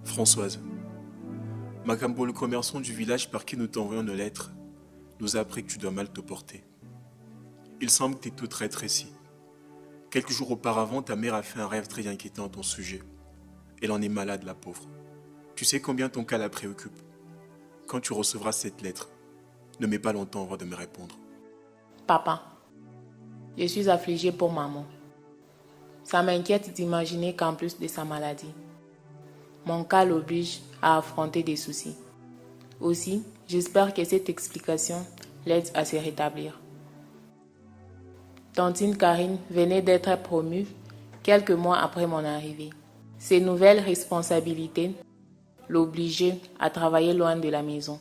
Françoise, Macambo, le commerçant du village par qui nous t'envoyons nos lettres, nous a appris que tu dois mal te porter. Il semble que tu es toute rétrécie. Quelques jours auparavant, ta mère a fait un rêve très inquiétant à ton sujet. Elle en est malade, la pauvre. Tu sais combien ton cas la préoccupe. Quand tu recevras cette lettre, ne mets pas longtemps avant de me répondre. Papa, je suis affligée pour maman. Ça m'inquiète d'imaginer qu'en plus de sa maladie, mon cas l'oblige à affronter des soucis. Aussi, j'espère que cette explication l'aide à se rétablir. Tantine Karine venait d'être promue quelques mois après mon arrivée. Ses nouvelles responsabilités l'obligeaient à travailler loin de la maison.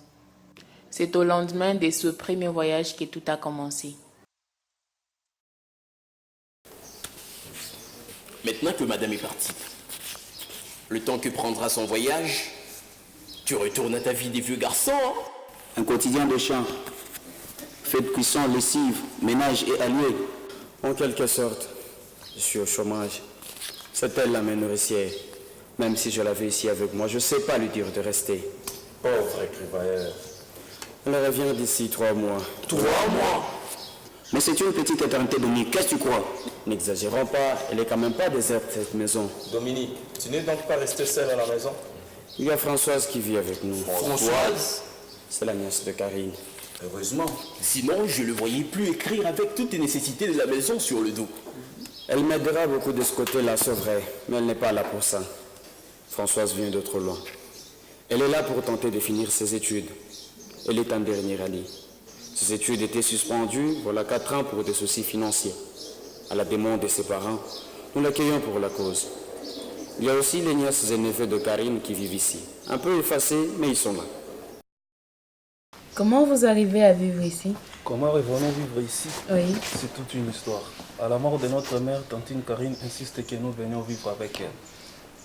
C'est au lendemain de ce premier voyage que tout a commencé. Maintenant que madame est partie, le temps que prendra son voyage, tu retournes à ta vie des vieux garçons, hein? Un quotidien de champ, fait de cuisson, lessive, ménage et alloué. En quelque sorte, je suis au chômage. C'est elle la main nourricière. Même si je l'avais ici avec moi, je ne sais pas lui dire de rester. Pauvre écrivailleur. Elle revient d'ici 3 mois. 3 mois? Mais c'est une petite éternité, Dominique, qu'est-ce que tu crois? N'exagérons pas, elle est quand même pas déserte cette maison. Dominique, tu n'es donc pas resté seul à la maison? Il y a Françoise qui vit avec nous. Françoise? C'est la nièce de Karine. Heureusement. Sinon, je ne le voyais plus écrire avec toutes les nécessités de la maison sur le dos. Elle m'aidera beaucoup de ce côté-là, c'est vrai, mais elle n'est pas là pour ça. Françoise vient de trop loin. Elle est là pour tenter de finir ses études. Elle est en dernière année. Ses études étaient suspendues, voilà 4 ans pour des soucis financiers. À la demande de ses parents, nous l'accueillons pour la cause. Il y a aussi les nièces et neveux de Karine qui vivent ici. Un peu effacés, mais ils sont là. Comment vous arrivez à vivre ici? Comment arrivons-nous vivre ici? Oui. C'est toute une histoire. À la mort de notre mère, tantine Karine insiste que nous venions vivre avec elle.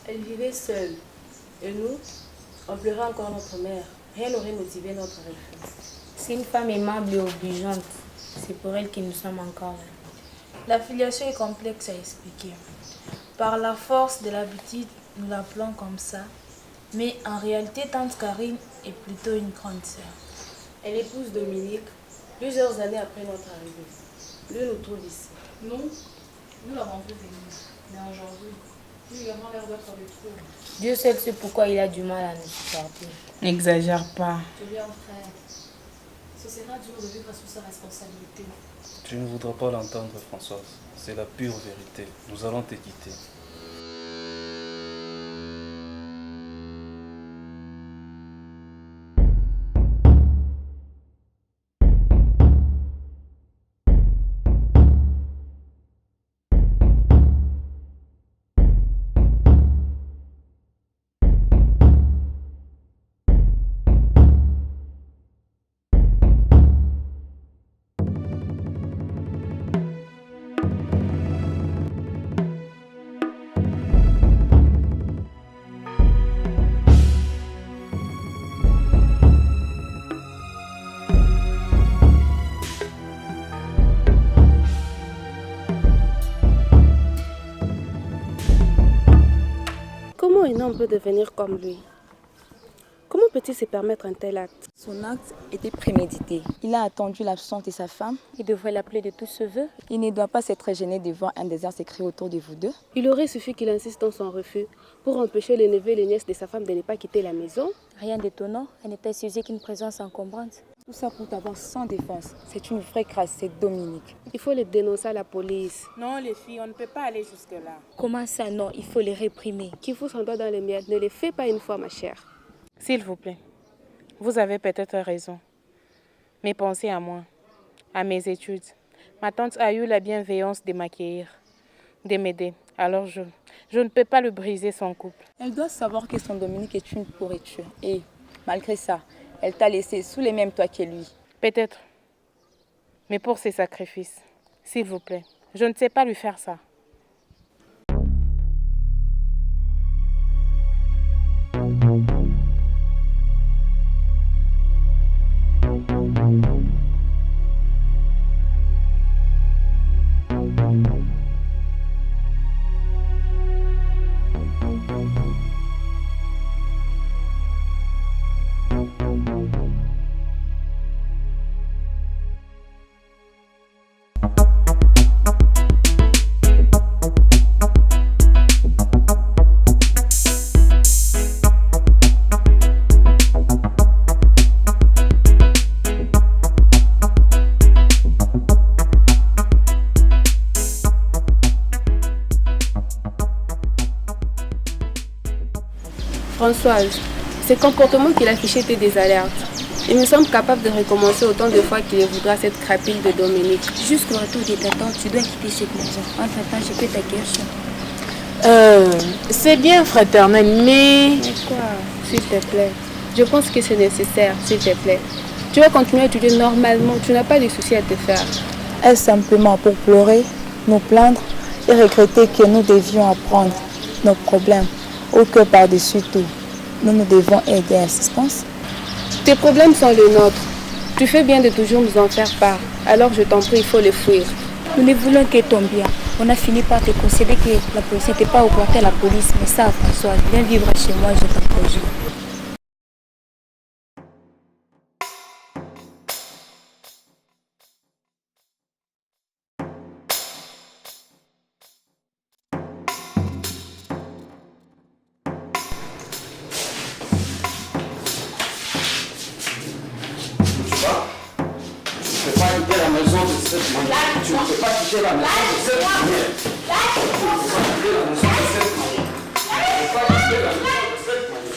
Elle vivait seule. Et nous, on pleurait encore notre mère. Rien n'aurait motivé notre refus. C'est une femme aimable et obligeante. C'est pour elle que nous sommes encore là. La filiation est complexe à expliquer. Par la force de l'habitude, nous l'appelons comme ça. Mais en réalité, tante Karine est plutôt une grande sœur. Elle épouse Dominique plusieurs années après notre arrivée. Lui nous trouve ici. Nous l'avons vu venir. Mais aujourd'hui, nous avons l'air d'être le trou. Dieu seul sait pourquoi il a du mal à nous supporter. N'exagère pas. Je viens, frère. Ce sera dur de vivre sous sa responsabilité. Tu ne voudras pas l'entendre, Françoise. C'est la pure vérité. Nous allons te quitter. Comment un homme peut devenir comme lui? Comment peut-il se permettre un tel acte? Son acte était prémédité. Il a attendu l'absence de sa femme. Il devrait l'appeler de tout ce vœu. Il ne doit pas s'être gêné devant un désert secret autour de vous deux. Il aurait suffi qu'il insiste dans son refus pour empêcher les neveux et les nièces de sa femme de ne pas quitter la maison. Rien d'étonnant, elle n'était sujet qu'une présence encombrante. Tout ça pour t'avoir sans défense. C'est une vraie crasse, c'est Dominique. Il faut le dénoncer à la police. Non, les filles, on ne peut pas aller jusque-là. Comment ça, non? Il faut les réprimer. Qui fout son doigt dans les miel, ne le fais pas une fois, ma chère. S'il vous plaît, vous avez peut-être raison. Mais pensez à moi, à mes études. Ma tante a eu la bienveillance de m'accueillir. de m'aider. Alors je ne peux pas le briser son couple. Elle doit savoir que son Dominique est une pourriture. Et malgré ça, elle t'a laissé sous les mêmes toits que lui. Peut-être. Mais pour ses sacrifices, s'il vous plaît, je ne sais pas lui faire ça. Françoise, ce comportement qu'il affichait était des alertes. Il me semble capable de recommencer autant de fois qu'il voudra cette crapule de Dominique. Jusqu'au retour de ta tante, tu dois quitter cette maison. Entre-temps, je peux t'accueillir chez moi. C'est bien fraternel, mais... Mais quoi? S'il te plaît, je pense que c'est nécessaire, s'il te plaît. Tu vas continuer à étudier normalement, tu n'as pas de soucis à te faire. Est-ce simplement pour pleurer, nous plaindre et regretter que nous devions apprendre nos problèmes ou que par-dessus tout, nous devons aider assistance? Tes problèmes sont les nôtres. Tu fais bien de toujours nous en faire part. Alors je t'en prie, il faut les fuir. Nous ne voulons que ton bien. On a fini par te concéder que la police n'était pas au porté à la police. Mais ça, François, viens vivre chez moi, je t'en conjure. Tu ne peux pas quitter la maison de cette manière. Tu ne peux pas quitter la maison de cette manière. Tu ne peux pas quitter la maison de cette manière.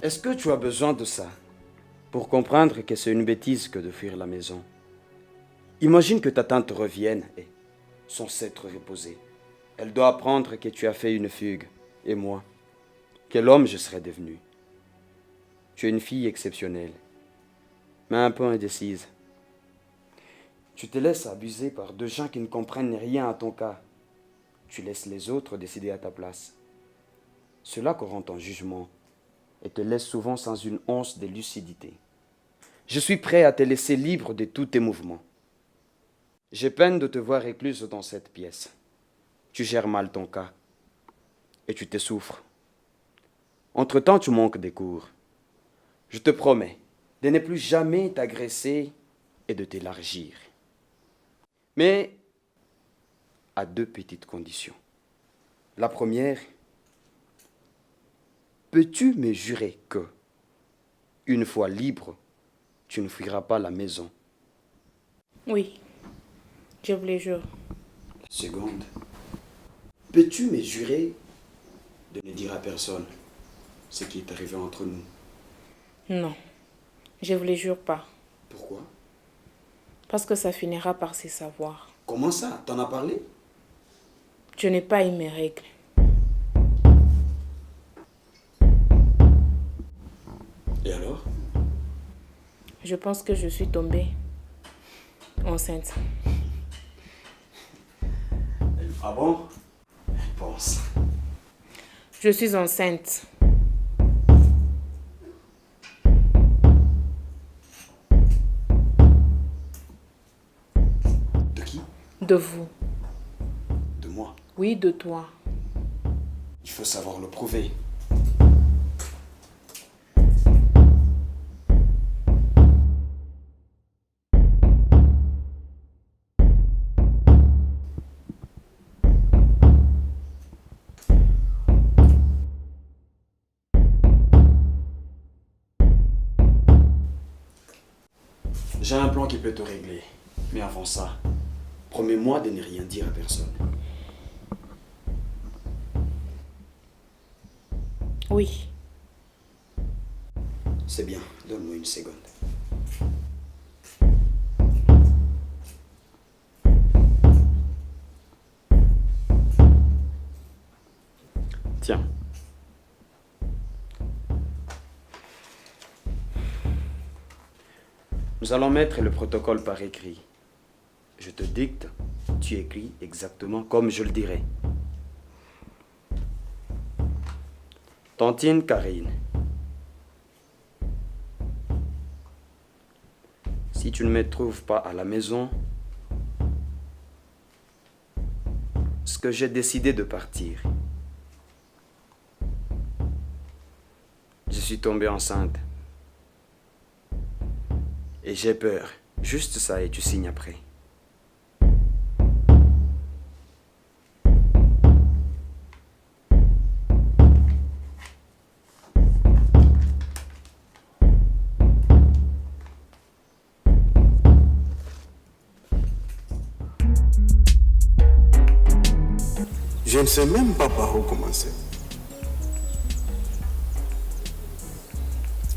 Est-ce que tu as besoin de ça pour comprendre que c'est une bêtise que de fuir la maison? Imagine que ta tante revienne et, sans s'être reposée, elle doit apprendre que tu as fait une fugue, et moi, quel homme je serais devenu. Tu es une fille exceptionnelle, mais un peu indécise. Tu te laisses abuser par deux gens qui ne comprennent rien à ton cas. Tu laisses les autres décider à ta place. Cela corrompt ton jugement et te laisse souvent sans une once de lucidité. Je suis prêt à te laisser libre de tous tes mouvements. J'ai peine de te voir récluse dans cette pièce. Tu gères mal ton cas et tu te souffres. Entre-temps, tu manques des cours. Je te promets de ne plus jamais t'agresser et de t'élargir. Mais à deux petites conditions. La première, peux-tu me jurer que, une fois libre, tu ne fuiras pas la maison? Oui, je vous le jure. Seconde, peux-tu me jurer de ne dire à personne ce qui est arrivé entre nous? Non, je vous le jure pas. Pourquoi? Parce que ça finira par se savoir. Comment ça? T'en as parlé? Je n'ai pas eu mes règles. Et alors? Je pense que je suis tombée enceinte. Ah bon? Elle pense. Je suis enceinte. De qui? De vous. De moi? Oui, de toi. Il faut savoir le prouver. J'ai un plan qui peut te régler. Mais avant ça, promets-moi de ne rien dire à personne. Oui. C'est bien, donne-moi une seconde. Tiens. Nous allons mettre le protocole par écrit. Je te dicte, tu écris exactement comme je le dirai. Tantine Karine. Si tu ne me trouves pas à la maison, ce que j'ai décidé de partir. Je suis tombée enceinte. Et j'ai peur. Juste ça et tu signes après. Je ne sais même pas par où commencer.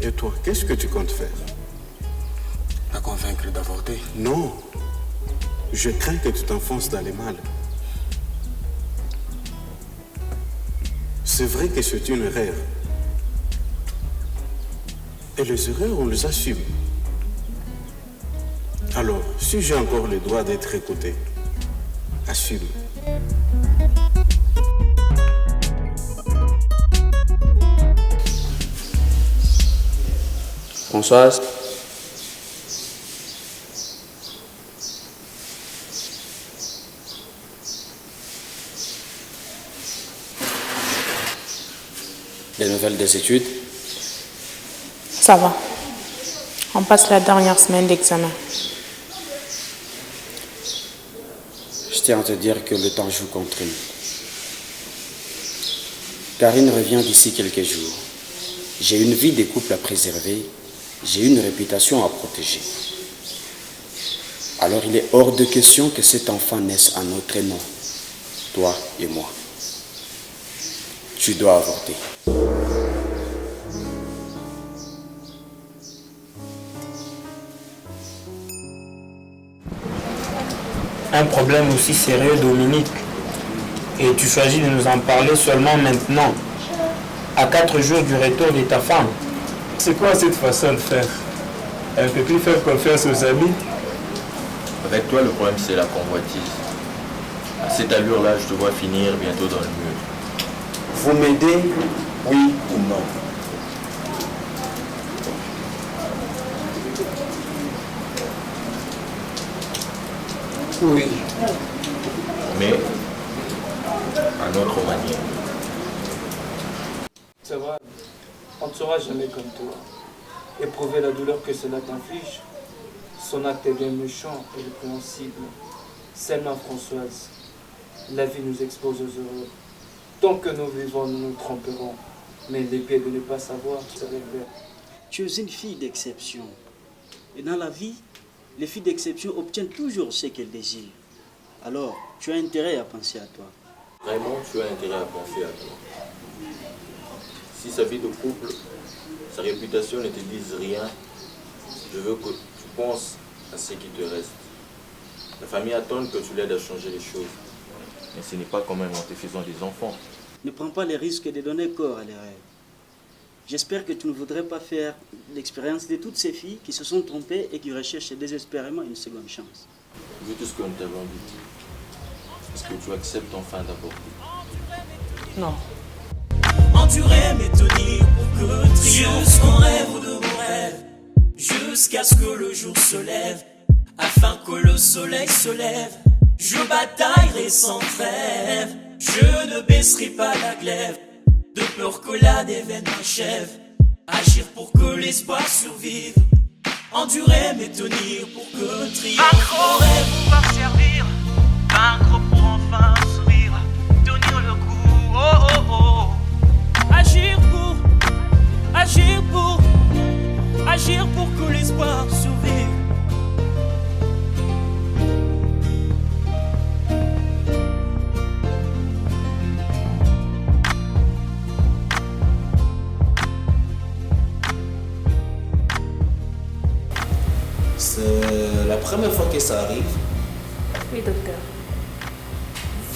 Et toi, qu'est-ce que tu comptes faire? La convaincre d'avorter? Non. Je crains que tu t'enfonces dans les mal. C'est vrai que c'est une erreur. Et les erreurs, on les assume. Alors, si j'ai encore le droit d'être écouté, assume. Françoise? Les nouvelles des études? Ça va. On passe la dernière semaine d'examen. Je tiens à te dire que le temps joue contre nous. Karine revient d'ici quelques jours. J'ai une vie de couple à préserver. J'ai une réputation à protéger. Alors il est hors de question que cet enfant naisse à notre nom. Toi et moi. Tu dois avorter. Un problème aussi sérieux, Dominique. Et tu choisis de nous en parler seulement maintenant, à 4 jours du retour de ta femme. C'est quoi cette façon de faire? Elle ne peut plus faire confiance aux amis? Avec toi, le problème, c'est la convoitise. À cette allure-là, je te vois finir bientôt dans le mur. Vous m'aidez, oui ou non? Oui. Mais à notre manière. C'est vrai, on ne sera jamais comme toi. Éprouver la douleur que cela t'inflige, son acte est bien méchant et répréhensible. Seulement Françoise, la vie nous expose aux heureux. Tant que nous vivons, nous nous tromperons. Mais l'épée de ne pas savoir se révèle. Tu es une fille d'exception. Et dans la vie, les filles d'exception obtiennent toujours ce qu'elles désirent. Alors, tu as intérêt à penser à toi. Vraiment, tu as intérêt à penser à toi. Si sa vie de couple, sa réputation ne te dise rien, je veux que tu penses à ce qui te reste. La famille attend que tu l'aides à changer les choses. Mais ce n'est pas quand même en te faisant des enfants. Ne prends pas les risques de donner corps à les rêves. J'espère que tu ne voudrais pas faire l'expérience de toutes ces filles qui se sont trompées et qui recherchent désespérément une seconde chance. Vu tout ce que nous t'avons dit, est-ce que tu acceptes enfin d'avorter? Non. Endurer mais tenir pour que triomphe mon rêve de mon rêve, jusqu'à ce que le jour se lève, afin que le soleil se lève. Je bataillerai sans trêve, je ne baisserai pas la glaive, de peur que la déveine m'achève. Agir pour que l'espoir survive, endurer mais tenir pour que triomphe. Vaincre mon rêve, pouvoir servir, vaincre pour enfin sourire, tenir le coup, oh oh oh. Agir pour que l'espoir survive, que ça arrive. Oui, docteur.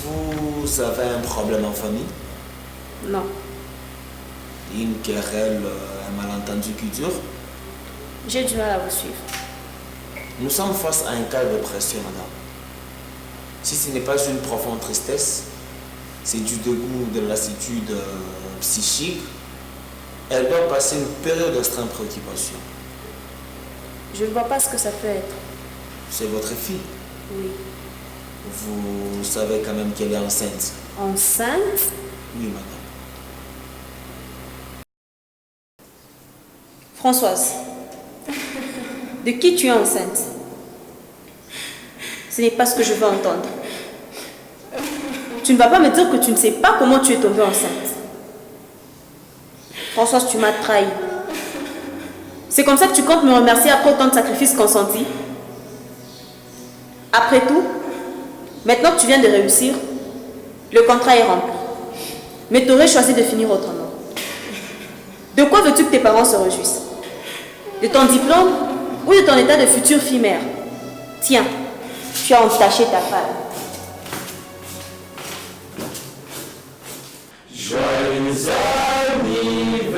Vous avez un problème en famille? Non. Une querelle, un malentendu qui dure? J'ai du mal à vous suivre. Nous sommes face à un cas de dépression, madame. Si ce n'est pas une profonde tristesse, c'est du dégoût, de lassitude psychique, elle doit passer une période d'extrême préoccupation. Je ne vois pas ce que ça peut être. C'est votre fille? Oui. Vous savez quand même qu'elle est enceinte? Enceinte? Oui, madame. Françoise, de qui tu es enceinte? Ce n'est pas ce que je veux entendre. Tu ne vas pas me dire que tu ne sais pas comment tu es tombée enceinte. Françoise, tu m'as trahi. C'est comme ça que tu comptes me remercier après autant de sacrifices consentis? Après tout, maintenant que tu viens de réussir, le contrat est rempli. Mais tu aurais choisi de finir autrement. De quoi veux-tu que tes parents se réjouissent? De ton diplôme ou de ton état de future fille-mère? Tiens, tu as entaché ta femme. Joyeux anniversaire,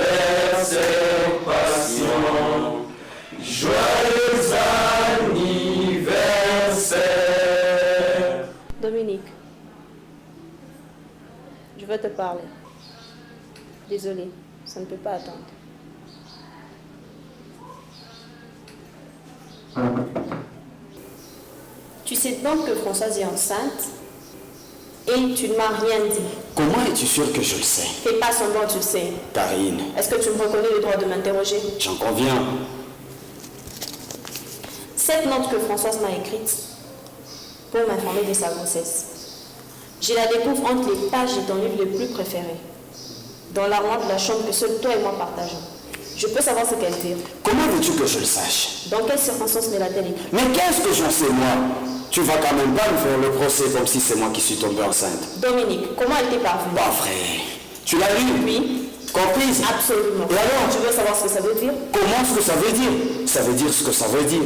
passion. Joyeux anniversaire. Dominique, je veux te parler. Désolée, ça ne peut pas attendre. Tu sais donc que Françoise est enceinte et tu ne m'as rien dit. Comment es-tu sûr que je le sais? Fais pas semblant, tu le sais. Karine, Est-ce que tu me reconnais le droit de m'interroger? j'en conviens. Cette note que Françoise m'a écrite pour m'informer de sa grossesse. Je la découvre entre les pages de ton livre le plus préféré, dans l'armoire de la chambre que seul toi et moi partageons. Je peux savoir ce qu'elle dit. Comment veux-tu que je le sache? Dans quelles circonstances me l'a-t-elle écrit? Mais qu'est-ce que j'en sais, moi? Tu vas quand même pas me faire le procès comme si c'est moi qui suis tombée enceinte. Dominique, comment elle t'est parvenue? Pas vrai. Tu l'as lu? Oui. Comprise? Absolument. Et alors? Tu veux savoir ce que ça veut dire? Comment ce que ça veut dire? Ça veut dire ce que ça veut dire.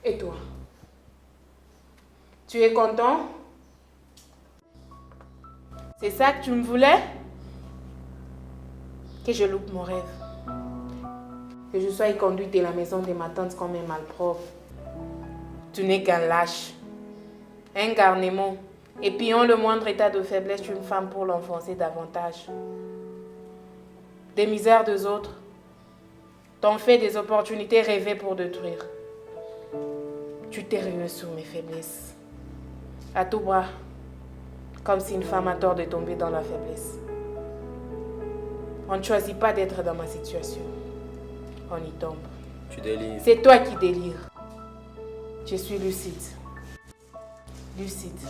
Et toi? Tu es content? C'est ça que tu me voulais? Que je loupe mon rêve. Que je sois conduite de la maison de ma tante comme un malpropre. Tu n'es qu'un lâche. Un garnement. Et puis en le moindre état de faiblesse d'une femme pour l'enfoncer davantage. Des misères des autres. T'en fais des opportunités rêvées pour détruire. Tu t'es rué sur mes faiblesses. À tout bras. Comme si une femme a tort de tomber dans la faiblesse. On ne choisit pas d'être dans ma situation. On y tombe. Tu délires. C'est toi qui délires. Je suis lucide. Lucide.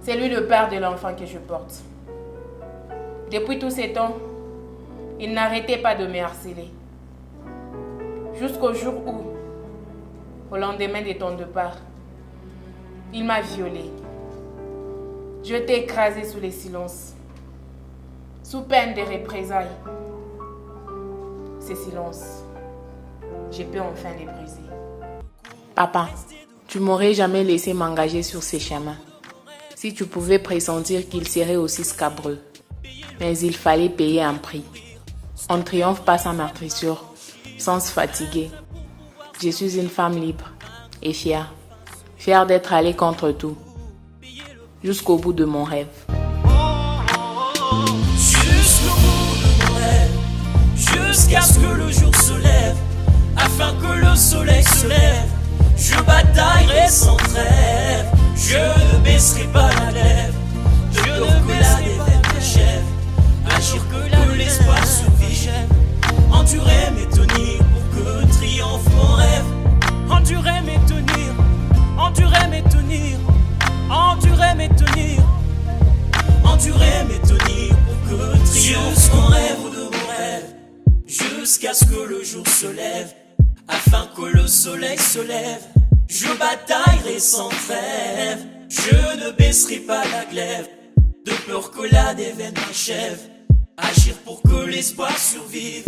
C'est lui le père de l'enfant que je porte. Depuis tous ces temps, il n'arrêtait pas de me harceler. Jusqu'au jour où, au lendemain de ton départ, il m'a violée. Je t'ai écrasé sous les silences, sous peine de représailles. Ces silences, je peux enfin les briser. Papa, tu m'aurais jamais laissé m'engager sur ces chemins. Si tu pouvais pressentir qu'ils seraient aussi scabreux. Mais il fallait payer un prix. On ne triomphe pas sans meurtrissure, sans se fatiguer. Je suis une femme libre et fière. Fière d'être allée contre tout. Jusqu'au bout de mon rêve. Jusqu'au bout de mon rêve, jusqu'à ce que le jour se lève, afin que le soleil se lève, je bataillerai sans trêve, je ne baisserai pas la lèvre, je ne baisserai pas la chèvre, agir que l'espoir survive, endurer mes tenir pour que triomphe mon rêve, endurer mes tenir, endurer mes tenir, endurer mes tenir, endurer mes tenir pour que triomphe mon rêve de mon rêve, jusqu'à ce que le jour se lève, afin que le soleil se lève. Je bataillerai sans trêve, je ne baisserai pas la glaive, de peur que la déveine m'achève. Agir pour que l'espoir survive.